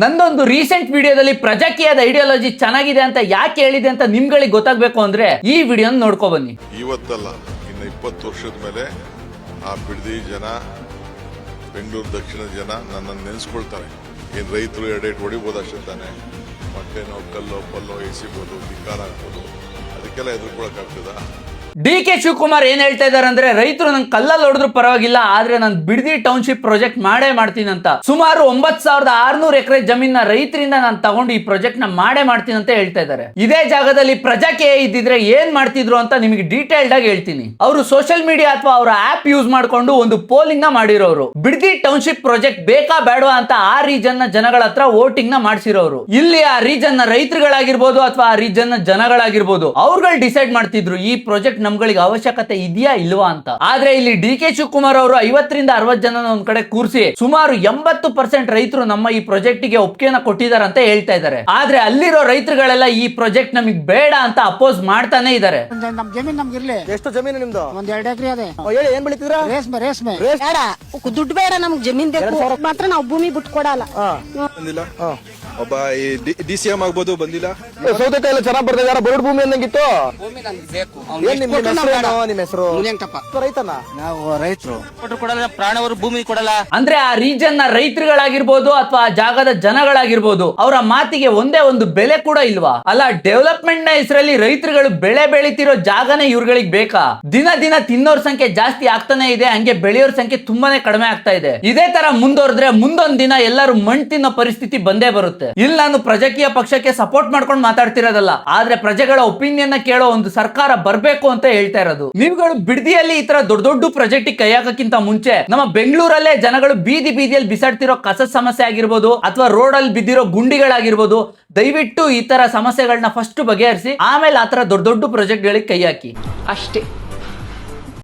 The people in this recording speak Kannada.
ನಂದೊಂದು ರೀಸೆಂಟ್ ವಿಡಿಯೋದಲ್ಲಿ ಪ್ರಜಾಕೀಯದ ಐಡಿಯಾಲಜಿ ಚೆನ್ನಾಗಿದೆ ಅಂತ ಯಾಕೆ ಹೇಳಿದೆ ಅಂತ ನಿಮ್ಗಳಿಗೆ ಗೊತ್ತಾಗಬೇಕು ಅಂದ್ರೆ ಈ ವಿಡಿಯೋನ ನೋಡ್ಕೊ ಬನ್ನಿ. ಇವತ್ತಲ್ಲ ಇನ್ನು 20 ವರ್ಷದ ಮೇಲೆ ಆ ಬಿಡದಿ ಜನ, ಬೆಂಗಳೂರು ದಕ್ಷಿಣ ಜನ ನನ್ನನ್ನು ನೆನೆಸ್ಕೊಳ್ತಾರೆ. ಏನು ರೈತರು ಎಡೆಟ್ ಹೊಡಿಬೋದು ಅಷ್ಟೇ ತಾನೆ, ಮೊಟ್ಟೆನೋ ಕಲ್ಲೋ ಪಲ್ಲೋ ಎಸಿಬೋದು, ಧಿಕ್ಕಾರ ಹಾಕ್ಬೋದು, ಅದಕ್ಕೆಲ್ಲ ಎದುರ್ಕೊಳಕ್ಕಾಗ್ತದ? DK ಶಿವಕುಮಾರ್ ಏನ್ ಹೇಳ್ತಾ ಇದಾರೆ ಅಂದ್ರೆ, ರೈತರು ನಂಗೆ ಕಲ್ಲಲ್ಲಿ ಹೊಡೆದ್ರು ಪರವಾಗಿಲ್ಲ, ಆದ್ರೆ ನಾನು ಬಿಡದಿ ಟೌನ್ಶಿಪ್ ಪ್ರಾಜೆಕ್ಟ್ ಮಾಡೇ ಮಾಡ್ತೀನಿ ಅಂತ. ಸುಮಾರು 9600 ಎಕರೆ ಜಮೀನ ರೈತರಿಂದ ನಾನು ತಗೊಂಡು ಈ ಪ್ರಾಜೆಕ್ಟ್ ನ ಮಾಡೇ ಮಾಡ್ತೀನಿ ಅಂತ ಹೇಳ್ತಾ ಇದ್ದಾರೆ. ಇದೇ ಜಾಗದಲ್ಲಿ ಪ್ರಜಾಕೀಯ ಇದ್ದಿದ್ರೆ ಏನ್ ಮಾಡ್ತಿದ್ರು ಅಂತ ನಿಮಗೆ ಡೀಟೇಲ್ಡ್ ಆಗಿ ಹೇಳ್ತೀನಿ. ಅವರು ಸೋಷಿಯಲ್ ಮೀಡಿಯಾ ಅಥವಾ ಅವರ ಆಪ್ ಯೂಸ್ ಮಾಡ್ಕೊಂಡು ಒಂದು ಪೋಲಿಂಗ್ ನ ಮಾಡಿರೋರು. ಬಿಡದಿ ಟೌನ್ಶಿಪ್ ಪ್ರಾಜೆಕ್ಟ್ ಬೇಕಾ ಬೇಡವಾ ಅಂತ ಆ ರೀಜನ್ ನ ಜನಗಳ ಹತ್ರ ವೋಟಿಂಗ್ ನ ಮಾಡಿಸಿರೋರು. ಇಲ್ಲಿ ಆ ರೀಜನ್ ನ ರೈತರುಗಳಾಗಿರ್ಬೋದು ಅಥವಾ ಆ ರೀಜನ್ ನ ಜನಗಳಾಗಿರ್ಬೋದು, ಅವ್ರುಗಳು ಡಿಸೈಡ್ ಮಾಡ್ತಿದ್ರು ಈ ಪ್ರಾಜೆಕ್ಟ್ ನಮ್ಗಳಿಗೆ ಅವಶ್ಯಕತೆ ಇದೆಯಾ ಇಲ್ವಾ ಅಂತ. ಆದ್ರೆ ಇಲ್ಲಿ DK ಶಿವಕುಮಾರ್ ಅವರು 50 ರಿಂದ 60 ಜನ ಒಂದ್ ಕಡೆ ಕೂರಿಸಿ ಸುಮಾರು 80% ರೈತರು ನಮ್ಮ ಈ ಪ್ರಾಜೆಕ್ಟ್ ಗೆ ಒಪ್ಪಿಗೆನ ಕೊಟ್ಟಿದ್ದಾರೆ ಅಂತ ಹೇಳ್ತಾ ಇದ್ದಾರೆ. ಆದ್ರೆ ಅಲ್ಲಿರೋ ರೈತರುಗಳೆಲ್ಲ ಈ ಪ್ರಾಜೆಕ್ಟ್ ನಮಗೆ ಬೇಡ ಅಂತ ಅಪೋಸ್ ಮಾಡ್ತಾನೆ ಇದ್ದಾರೆ. ನಮ್ ಜಮೀನ್ ನಮ್ಗೆ ಇರ್ಲಿ. ಎಷ್ಟು ಜಮೀನು ನಿಮ್ದು? ಒಂದ್ 2 ಎಕರೆ ಅದೇ. ಹೇಳಿ, ಏನ್ ಬೆಳಿತಿದ್ರ? ರೇಷ್ಮೆ ಬೇಡ, ದುಡ್ಡು ಬೇಡ, ನಮ್ಗೆ ಜಮೀನ್ ಬೇಕು ಮಾತ್ರ. ನಾವು ಭೂಮಿ ಬಿಟ್ಟು ಕೊಡಲ್ಲ. ಬಂದಿಲ್ಲ. ಒಬ್ಬ DCM ಆಗ್ಬೋದು, ಬಂದಿಲ್ಲ. ಸೌತೆಕಾಯಿ ಎಲ್ಲ ಚೆನ್ನಾಗ್ ಬರ್ತದೆ. ಯಾರ ಬರಡ್ ಭೂಮಿ ಅನ್ನಂಗಿತ್ತು. ಏನ್ ನಿಮ್ಮ ಹೆಸರು? ರೈತನ? ನಾವು ರೈತರು. ಕೊಡಲ್ಲ, ಪ್ರಾಣವರು ಭೂಮಿ ಕೊಡಲ್ಲ. ಅಂದ್ರೆ ಆ ರೀಜನ್ ನ ರೈತರುಗಳಾಗಿರ್ಬೋದು ಅಥವಾ ಆ ಜಾಗದ ಜನಗಳಾಗಿರ್ಬೋದು, ಅವರ ಮಾತಿಗೆ ಒಂದೇ ಒಂದು ಬೆಲೆ ಕೂಡ ಇಲ್ವಾ? ಅಲ್ಲ, ಡೆವಲಪ್ಮೆಂಟ್ ನ ಹೆಸರಲ್ಲಿ ರೈತರುಗಳು ಬೆಳೆ ಬೆಳಿತಿರೋ ಜಾಗನೇ ಇವ್ರುಗಳಿಗೆ ಬೇಕಾ? ದಿನ ದಿನ ತಿನ್ನೋರ್ ಸಂಖ್ಯೆ ಜಾಸ್ತಿ ಆಗ್ತಾನೆ ಇದೆ, ಹಂಗೆ ಬೆಳೆಯೋರ್ ಸಂಖ್ಯೆ ತುಂಬಾನೇ ಕಡಿಮೆ ಆಗ್ತಾ ಇದೆ. ಇದೇ ತರ ಮುಂದುವರೆದ್ರೆ ಮುಂದೊಂದ್ ದಿನ ಎಲ್ಲರೂ ಮಣ್ಣು ತಿನ್ನೋ ಪರಿಸ್ಥಿತಿ ಬಂದೇ ಬರುತ್ತೆ. ಇಲ್ಲಿ ನಾನು ಪ್ರಜಾಕೀಯ ಪಕ್ಷಕ್ಕೆ ಸಪೋರ್ಟ್ ಮಾಡ್ಕೊಂಡು ಮಾತಾಡ್ತಿರೋದಲ್ಲ, ಆದ್ರೆ ಪ್ರಜೆಗಳ ಒಪಿನಿಯನ್ ಕೇಳೋ ಒಂದು ಸರ್ಕಾರ ಬರ್ಬೇಕು ಅಂತ ಹೇಳ್ತಾ ಇರೋದು. ನೀವುಗಳು ಬಿಡದಿಯಲ್ಲಿ ಈ ತರ ದೊಡ್ಡ ದೊಡ್ಡ ಪ್ರಾಜೆಕ್ಟ್ ಕೈ ಹಾಕಕ್ಕಿಂತ ಮುಂಚೆ ನಮ್ಮ ಬೆಂಗಳೂರಲ್ಲೇ ಜನಗಳು ಬೀದಿಯಲ್ಲಿ ಬಿಸಾಡ್ತಿರೋ ಕಸದ ಸಮಸ್ಯೆ ಆಗಿರ್ಬೋದು ಅಥವಾ ರೋಡ್ ಅಲ್ಲಿ ಬಿದ್ದಿರೋ ಗುಂಡಿಗಳಾಗಿರ್ಬೋದು, ದಯವಿಟ್ಟು ಈ ತರ ಸಮಸ್ಯೆಗಳನ್ನ ಫಸ್ಟ್ ಬಗೆಹರಿಸಿ ಆಮೇಲೆ ಆತರ ದೊಡ್ಡ ದೊಡ್ಡ ಪ್ರಾಜೆಕ್ಟ್ ಗಳಿಗೆ ಕೈ ಹಾಕಿ ಅಷ್ಟೇ.